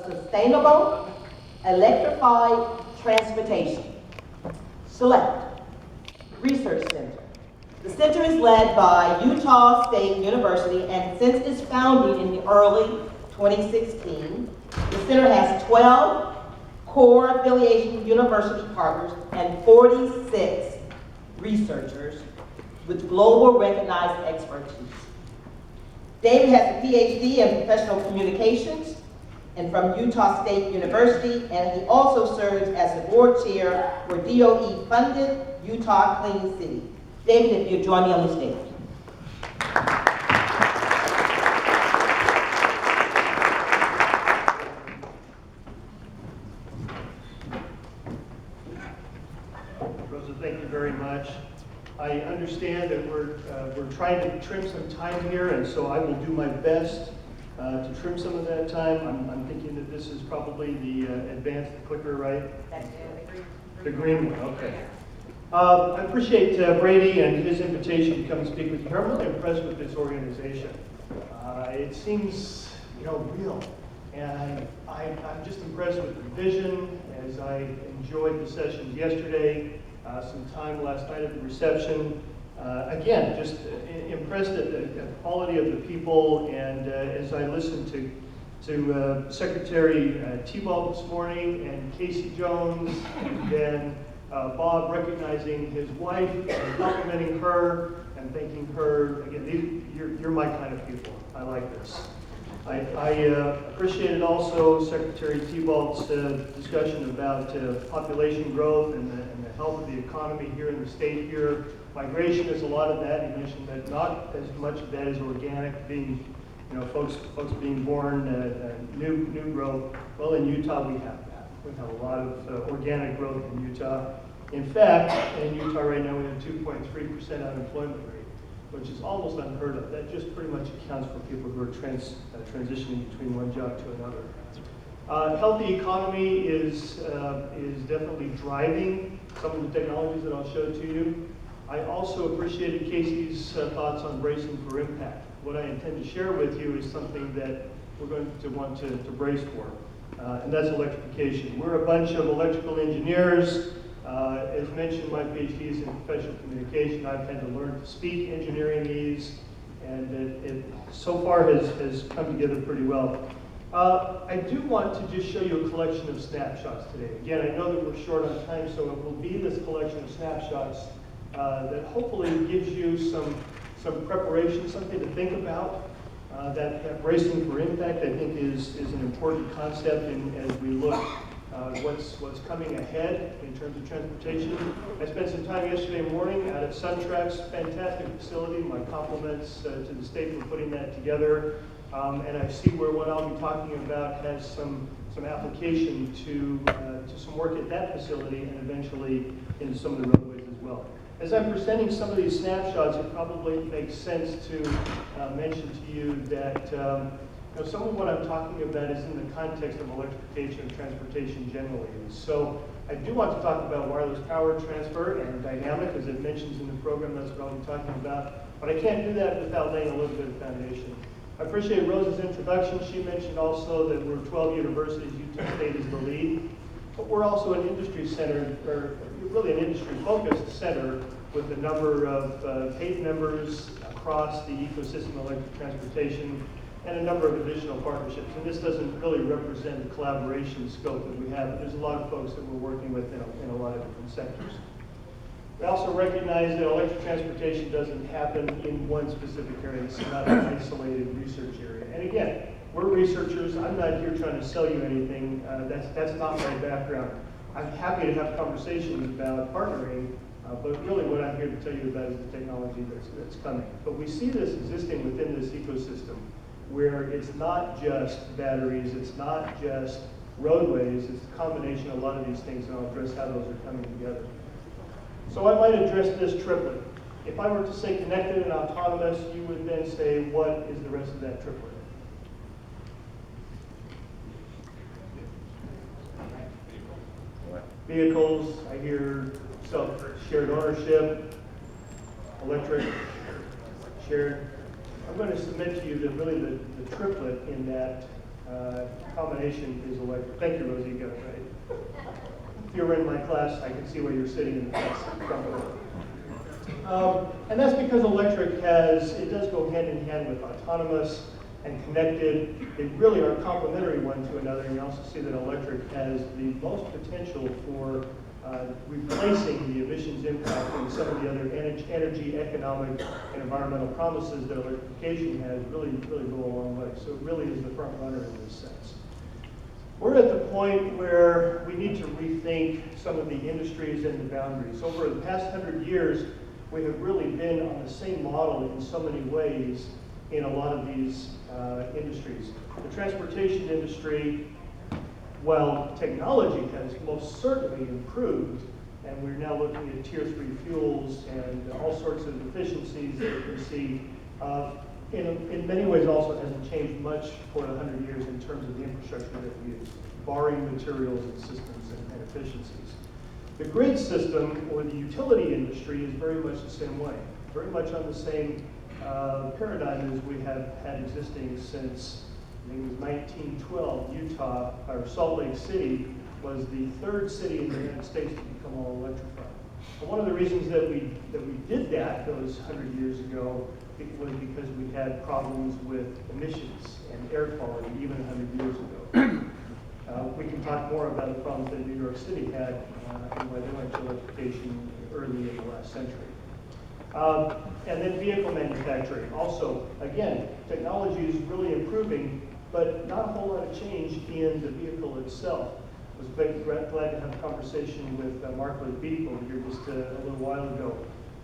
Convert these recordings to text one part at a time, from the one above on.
sustainable, electrified transportation. Select Research Center. The center is led by Utah State University, and since its founding in the early 2016, the center has 12 core affiliation university partners and 46 researchers with global recognized expertise. David has a PhD in professional communications and from Utah State University, and he also serves as the board chair for DOE-funded Utah Clean City. David, if you'd join me on the stage. Rosa, thank you very much. I understand that we're trying to trim some time here, and so I will do my best to trim some of that time. I'm thinking that this is probably the advanced clicker, right? That's the green one, okay. I appreciate Brady and his invitation to come and speak with you here. I'm really impressed with this organization. It seems, real. And I'm just impressed with the vision as I enjoyed the sessions yesterday, some time last night at the reception. Again, just impressed at the quality of the people, and as I listened to Secretary T-Ball this morning and Casey Jones, and then Bob recognizing his wife and complimenting her and thanking her. Again, you're my kind of people. I like this. I appreciated also Secretary T-Ball's discussion about population growth and the health of the economy here in the state here. Migration is a lot of that. He mentioned that not as much of that is organic, being, folks being born, new growth. Well, in Utah we have that. We have a lot of organic growth in Utah. In fact, in Utah right now we have 2.3% unemployment rate, which is almost unheard of. That just pretty much accounts for people who are transitioning between one job to another. Healthy economy is definitely driving some of the technologies that I'll show to you. I also appreciated Casey's thoughts on bracing for impact. What I intend to share with you is something that we're going to want to brace for, and that's electrification. We're a bunch of electrical engineers. As mentioned, my PhD is in professional communication. I've had to learn to speak engineeringese, and it so far has come together pretty well. I do want to just show you a collection of snapshots today. Again, I know that we're short on time, so it will be this collection of snapshots that hopefully gives you some preparation, something to think about. That bracing for impact, I think, is an important concept as we look what's coming ahead in terms of transportation. I spent some time yesterday morning out at SunTrack's fantastic facility. My compliments to the state for putting that together. And I see where what I'll be talking about has some application to some work at that facility and eventually into some of the roadways as well. As I'm presenting some of these snapshots, it probably makes sense to mention to you that some of what I'm talking about is in the context of electrification and transportation generally. And so I do want to talk about wireless power transfer and dynamic, as it mentions in the program. That's what I'll be talking about. But I can't do that without laying a little bit of foundation. I appreciate Rosa's introduction. She mentioned also that we're 12 universities. Utah State is the lead. But we're also an industry center, or really an industry-focused center with a number of paid members across the ecosystem of electric transportation and a number of additional partnerships. And this doesn't really represent the collaboration scope that we have, but there's a lot of folks that we're working with in a lot of different sectors. We also recognize that electric transportation doesn't happen in one specific area. It's not an isolated research area. And again, we're researchers. I'm not here trying to sell you anything. That's not my background. I'm happy to have conversations about partnering, but really what I'm here to tell you about is the technology that's coming. But we see this existing within this ecosystem where it's not just batteries, it's not just roadways, it's a combination of a lot of these things, and I'll address how those are coming together. So I might address this triplet. If I were to say connected and autonomous, you would then say, what is the rest of that triplet? Vehicles, I hear shared ownership, electric, shared. I'm going to submit to you that really the triplet in that combination is electric. Thank you, Rosie, you got it right. If you were in my class, I can see where you're sitting in the front row. And that's because electric it does go hand in hand with autonomous and connected. They really are complementary one to another, and you also see that electric has the most potential for replacing the emissions impact and some of the other energy, economic, and environmental promises that electrification has really go a long way. So it really is the front runner in this sense. We're at the point where we need to rethink some of the industries and the boundaries. Over the past 100 years, we have really been on the same model in so many ways in a lot of these industries. The transportation industry, while technology has most certainly improved, and we're now looking at Tier 3 fuels and all sorts of efficiencies that you can see, in many ways also hasn't changed much for 100 years in terms of the infrastructure that we use, barring materials and systems and efficiencies. The grid system, or the utility industry, is very much the same way, very much on the same paradigm as we have had existing since, I think it was 1912. Utah, or Salt Lake City, was the third city in the United States to become all electrified. And one of the reasons that we did that those 100 years ago was because we had problems with emissions and air quality even 100 years ago. We can talk more about the problems that New York City had and why they went to electrification early in the last century. And then vehicle manufacturing. Also, again, technology is really improving, but not a whole lot of change in the vehicle itself. I was glad to have a conversation with Mark Beep over here just a little while ago.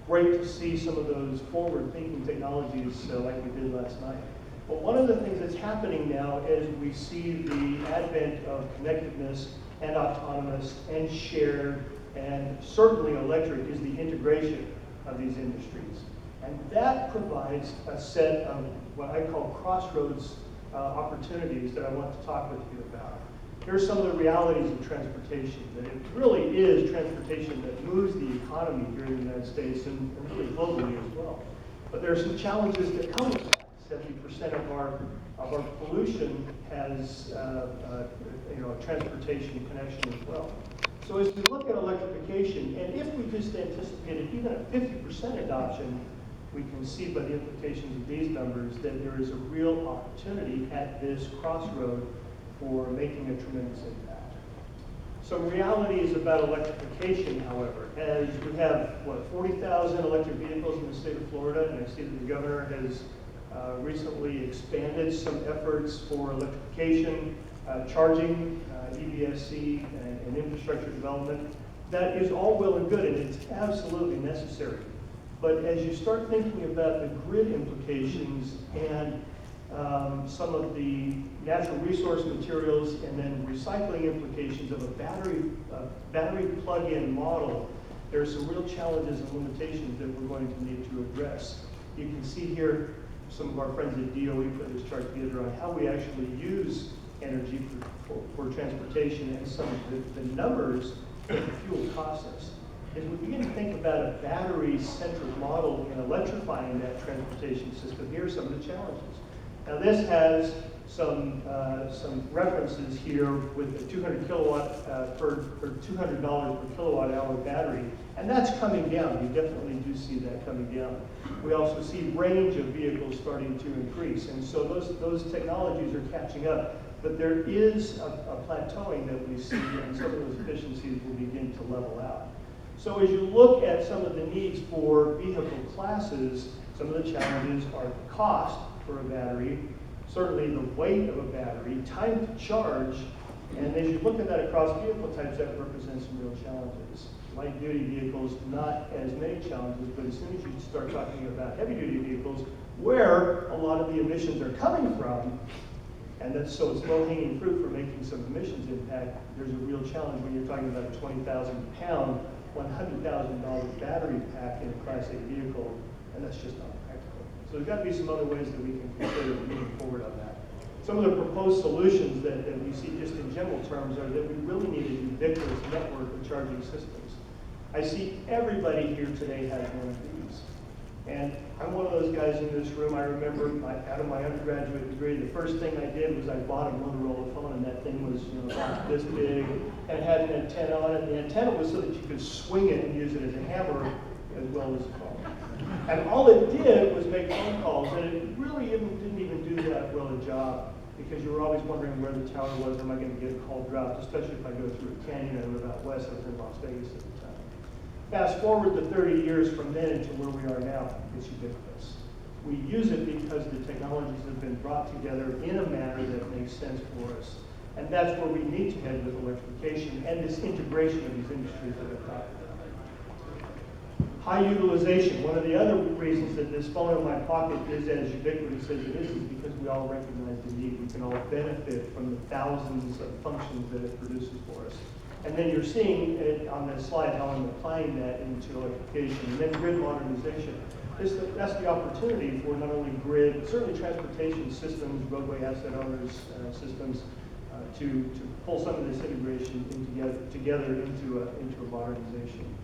Great to see some of those forward-thinking technologies like we did last night. But one of the things that's happening now as we see the advent of connectedness and autonomous and shared and certainly electric is the integration of these industries. And that provides a set of what I call crossroads opportunities that I want to talk with you about. Here's some of the realities of transportation, that it really is transportation that moves the economy here in the United States and really globally as well. But there are some challenges that come with that. 70% of our pollution has a transportation connection as well. So as we look at electrification, and if we just anticipated even a 50% adoption, we can see by the implications of these numbers that there is a real opportunity at this crossroad for making a tremendous impact. Some realities about electrification, however, as we have, 40,000 electric vehicles in the state of Florida, and I see that the governor has recently expanded some efforts for electrification, charging, EVSC, and infrastructure development. That is all well and good, and it's absolutely necessary. But as you start thinking about the grid implications and some of the natural resource materials and then recycling implications of a battery plug-in model, there are some real challenges and limitations that we're going to need to address. You can see here some of our friends at DOE put this chart together on how we actually use energy for transportation and some of the numbers that the fuel costs us. As we begin to think about a battery-centric model in electrifying that transportation system, here are some of the challenges. Now this has some references here with the 200 kilowatt per $200 per kilowatt hour battery, and that's coming down. You definitely do see that coming down. We also see range of vehicles starting to increase, and so those technologies are catching up. But there is a plateauing that we see, and some of those efficiencies will begin to level out. So as you look at some of the needs for vehicle classes, some of the challenges are the cost for a battery, certainly the weight of a battery, time to charge, and as you look at that across vehicle types, that represents some real challenges. Light-duty vehicles, not as many challenges, but as soon as you start talking about heavy-duty vehicles, where a lot of the emissions are coming from, and so it's low-hanging fruit for making some emissions impact, there's a real challenge when you're talking about a 20,000-pound, $100,000 battery pack in a Class 8 vehicle, and that's just not practical. So there's got to be some other ways that we can consider moving forward on that. Some of the proposed solutions that we see just in general terms are that we really need a ubiquitous network of charging systems. I see everybody here today has one of these. And I'm one of those guys in this room. I remember out of my undergraduate degree, the first thing I did was I bought a Motorola phone, and that thing was about this big, and it had an antenna on it. The antenna was so that you could swing it and use it as a hammer as well as a phone. And all it did was make phone calls, and it really didn't even do that well a job, because you were always wondering where the tower was. Am I going to get a call dropped, especially if I go through a canyon and live out west. I was in Las Vegas at the time. Fast forward to 30 years from then to where we are now, it's ubiquitous. We use it because the technologies have been brought together in a manner that makes sense for us. And that's where we need to head with electrification and this integration of these industries that I've talked about. High utilization. One of the other reasons that this phone in my pocket is as ubiquitous as it is because we all recognize the need. We can all benefit from the thousands of functions that it produces for us. And then you're seeing it on this slide how I'm applying that into electrification. And then grid modernization. That's the opportunity for not only grid, but certainly transportation systems, roadway asset owners systems, to pull some of this integration together into a modernization.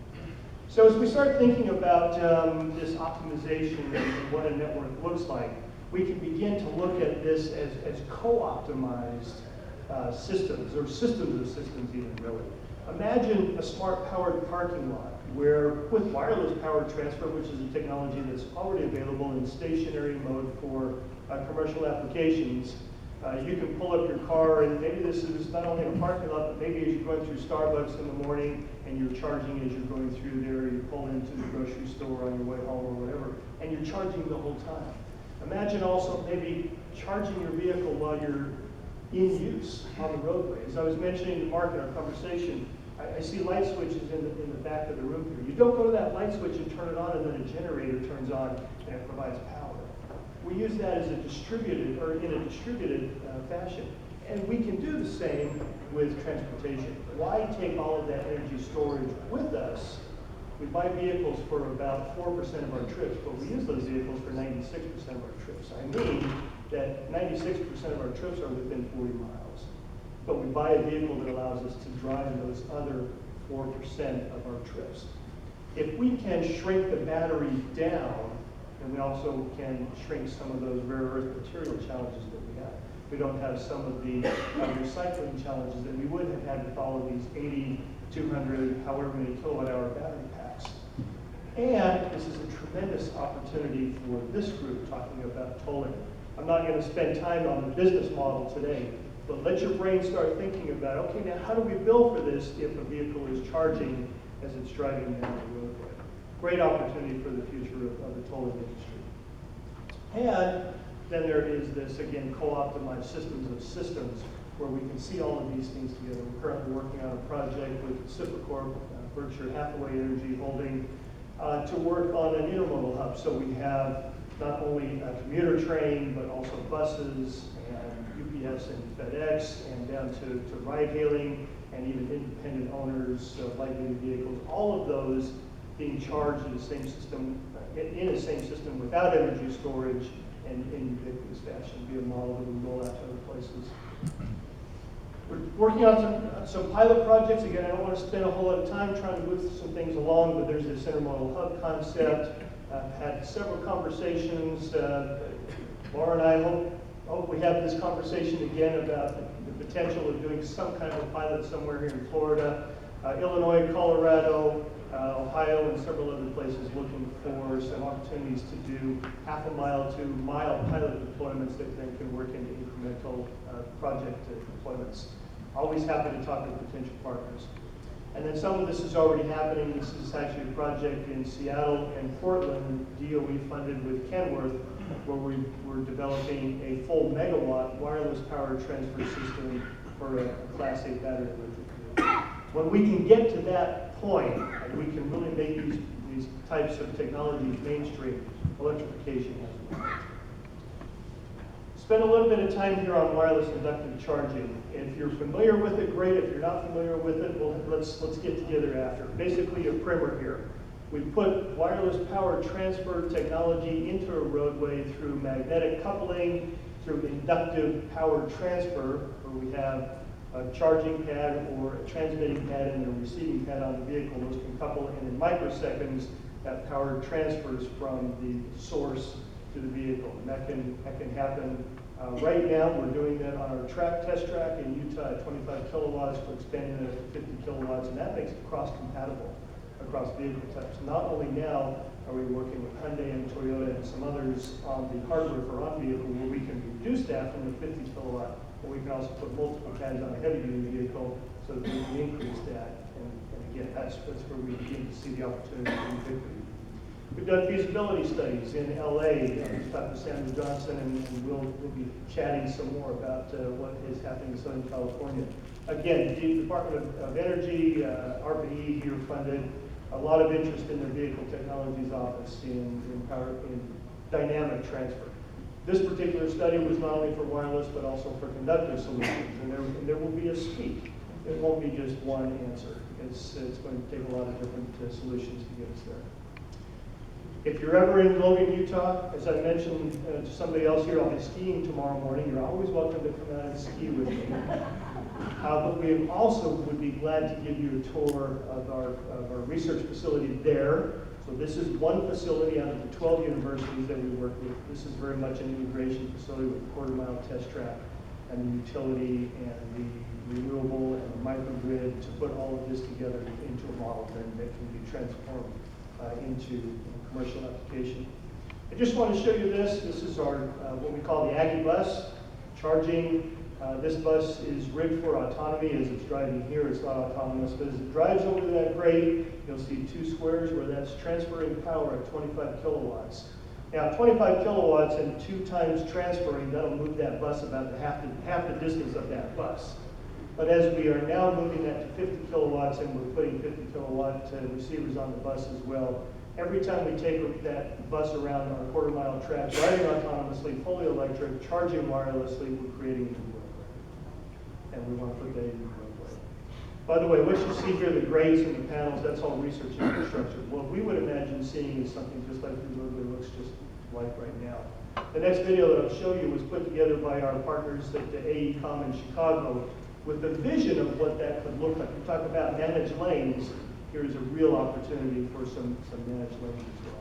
So as we start thinking about this optimization and what a network looks like, we can begin to look at this as co-optimized systems, or systems of systems even, really. Imagine a smart powered parking lot where with wireless power transfer, which is a technology that's already available in stationary mode for commercial applications, you can pull up your car, and maybe this is not only a parking lot, but maybe as you're going through Starbucks in the morning and you're charging as you're going through there, you pull into the grocery store on your way home or whatever, and you're charging the whole time. Imagine also maybe charging your vehicle while you're in use on the roadway. As I was mentioning to Mark in our conversation, I see light switches in the back of the room here. You don't go to that light switch and turn it on and then a generator turns on and it provides power. We use that as in a distributed fashion. And we can do the same with transportation. Why take all of that energy storage with us? We buy vehicles for about 4% of our trips, but we use those vehicles for 96% of our trips. I mean that 96% of our trips are within 40 miles. But we buy a vehicle that allows us to drive those other 4% of our trips. If we can shrink the battery down, then we also can shrink some of those rare earth material challenges that we have. We don't have some of the recycling challenges that we would have had with all of these 80, 200, however many kilowatt hour battery packs. And this is a tremendous opportunity for this group talking about tolling. I'm not going to spend time on the business model today, but let your brain start thinking about, okay, now how do we bill for this if a vehicle is charging as it's driving down the roadway? Great opportunity for the future of the tolling industry. And then there is this, again, co-optimized systems of systems where we can see all of these things together. We're currently working on a project with Pacificorp, Berkshire Hathaway Energy Holding, to work on an intermodal hub. So we have not only a commuter train, but also buses and UPS and FedEx, and down to ride hailing and even independent owners of light-duty vehicles. All of those being charged in the same system, without energy storage and in ubiquitous fashion, be a model that we roll out to other places. We're working on some pilot projects. Again, I don't want to spend a whole lot of time trying to move some things along, but there's this intermodal hub concept. I've had several conversations. Laura and I hope we have this conversation again about the potential of doing some kind of a pilot somewhere here in Florida. Illinois, Colorado, Ohio, and several other places looking for some opportunities to do half-a-mile to mile pilot deployments that then can work into incremental project deployments. Always happy to talk with potential partners. And then some of this is already happening. This is actually a project in Seattle and Portland, DOE funded with Kenworth, where we're developing a full megawatt wireless power transfer system for a Class 8 battery electric vehicle. When we can get to that point, and we can really make these types of technologies mainstream, electrification has worked. Spend a little bit of time here on wireless inductive charging. If you're familiar with it, great. If you're not familiar with it, well, let's get together after. Basically, a primer here. We put wireless power transfer technology into a roadway through magnetic coupling, through inductive power transfer, where we have a charging pad or a transmitting pad and a receiving pad on the vehicle. Those can couple, and in microseconds, that power transfers from the source to the vehicle. And that can happen. Right now, we're doing that on our test track in Utah at 25 kilowatts. We're expanding it to 50 kilowatts, and that makes it cross-compatible across vehicle types. Not only now are we working with Hyundai and Toyota and some others on the hardware for on-vehicle where we can reduce that from the 50 kilowatt, but we can also put multiple pads on a heavy-duty vehicle so that we can increase that. And again, that's where we begin to see the opportunity for ubiquity. We've done feasibility studies in LA. We've talked to Sandra Johnson, and we'll be chatting some more about what is happening in Southern California. Again, the Department of Energy, RPE here funded a lot of interest in their Vehicle Technologies Office in dynamic transfer. This particular study was not only for wireless, but also for conductive solutions, and there will be a suite. It won't be just one answer. It's going to take a lot of different solutions to get us there. If you're ever in Logan, Utah, as I mentioned to somebody else here, I'll be skiing tomorrow morning. You're always welcome to come out and ski with me. But we also would be glad to give you a tour of our research facility there. So this is one facility out of the 12 universities that we work with. This is very much an integration facility with a quarter-mile test track and the utility and the renewable and the microgrid to put all of this together into a model that can be transformed into commercial application. I just want to show you this. This is our what we call the Aggie bus charging. This bus is rigged for autonomy. As it's driving here, it's not autonomous, but as it drives over that grade, you'll see two squares where that's transferring power at 25 kilowatts. Now, 25 kilowatts and 2 times transferring, that'll move that bus about half the distance of that bus. But as we are now moving that to 50 kilowatts and we're putting 50 kilowatt receivers on the bus as well, every time we take that bus around our quarter-mile track, driving autonomously, fully electric, charging wirelessly, we're creating a new roadway. And we want to put that in the roadway. By the way, what you see here, the grades and the panels, that's all research infrastructure. What we would imagine seeing is something just like the roadway looks just like right now. The next video that I'll show you was put together by our partners at the AECOM in Chicago with the vision of what that could look like. We talk about managed lanes. Here's a real opportunity for some managed lanes as well.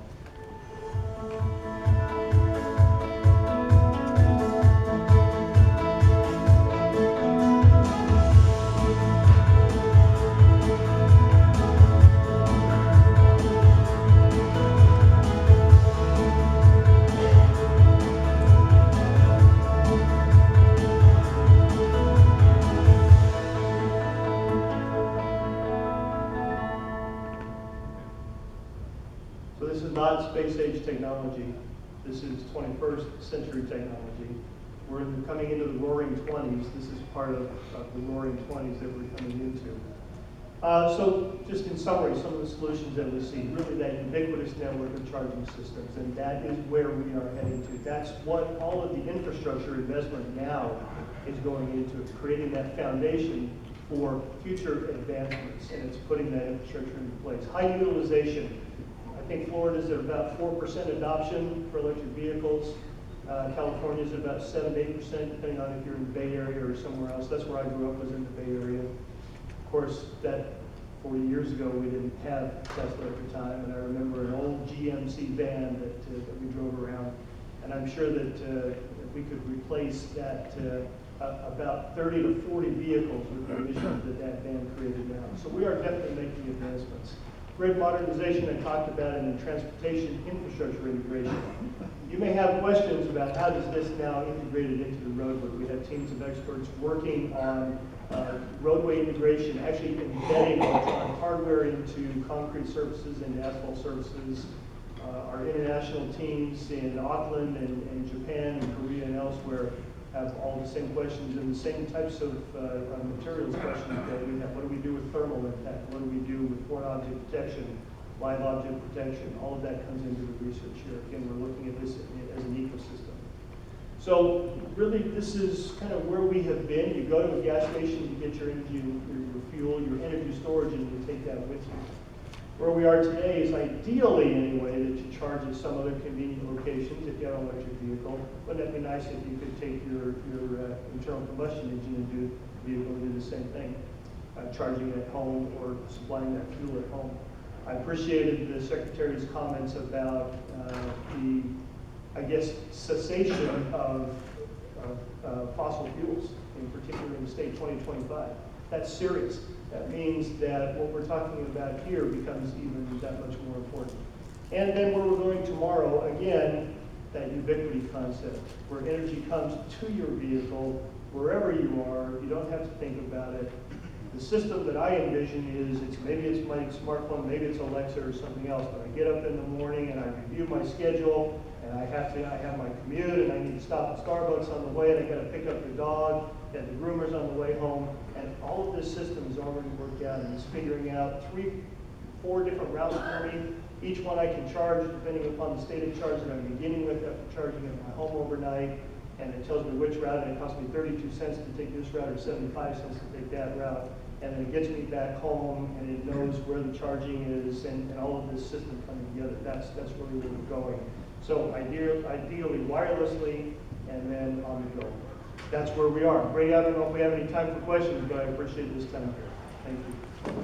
Not space-age technology. This is 21st century technology. We're coming into the roaring 20s. This is part of the roaring 20s that we're coming into. So just in summary, some of the solutions that we see, really that ubiquitous network of charging systems, and that is where we are heading to. That's what all of the infrastructure investment now is going into. It's creating that foundation for future advancements, and it's putting that infrastructure into place. High utilization. I think Florida's at about 4% adoption for electric vehicles. California's at about 7-8%, depending on if you're in the Bay Area or somewhere else. That's where I grew up, was in the Bay Area. Of course, that 40 years ago, we didn't have Tesla at the time, and I remember an old GMC van that we drove around. And I'm sure that if we could replace that about 30 to 40 vehicles with the emissions that van created now. So we are definitely making advancements. Grid modernization I talked about, and transportation infrastructure integration. You may have questions about how does this now integrated into the roadway. We have teams of experts working on roadway integration, actually embedding electronic hardware into concrete surfaces and asphalt surfaces. Our international teams in Auckland and Japan and Korea and elsewhere have all the same questions and the same types of materials questions that we have. What do we do with thermal impact? What do we do with foreign object protection, live object protection? All of that comes into the research here. Again, we're looking at this as an ecosystem. So really, this is kind of where we have been. You go to a gas station, you get your energy, your fuel, your energy storage, and you take that with you. Where we are today is ideally, anyway, that you charge at some other convenient locations if you have an electric vehicle. Wouldn't that be nice if you could take your internal combustion engine and do the same thing, charging at home or supplying that fuel at home. I appreciated the Secretary's comments about the, I guess, cessation of fossil fuels, in particular in the state 2025. That's serious. That means that what we're talking about here becomes even that much more important. And then where we're going tomorrow, again, that ubiquity concept, where energy comes to your vehicle, wherever you are, you don't have to think about it. The system that I envision is, maybe it's my smartphone, maybe it's Alexa or something else, but I get up in the morning and I review my schedule, and I have my commute, and I need to stop at Starbucks on the way, and I gotta pick up the dog, and the groomer's on the way home, and all of this system is already worked out, and it's figuring out 3-4 different routes for me. Each one I can charge depending upon the state of charge that I'm beginning with after charging at my home overnight, and it tells me which route, and it costs me 32 cents to take this route or 75 cents to take that route. And then it gets me back home, and it knows where the charging is, and all of this system coming together. That's really where we're going. So ideally wirelessly, and then on the go. That's where we are. Brady, I don't know if we have any time for questions, but I appreciate this time here. Thank you.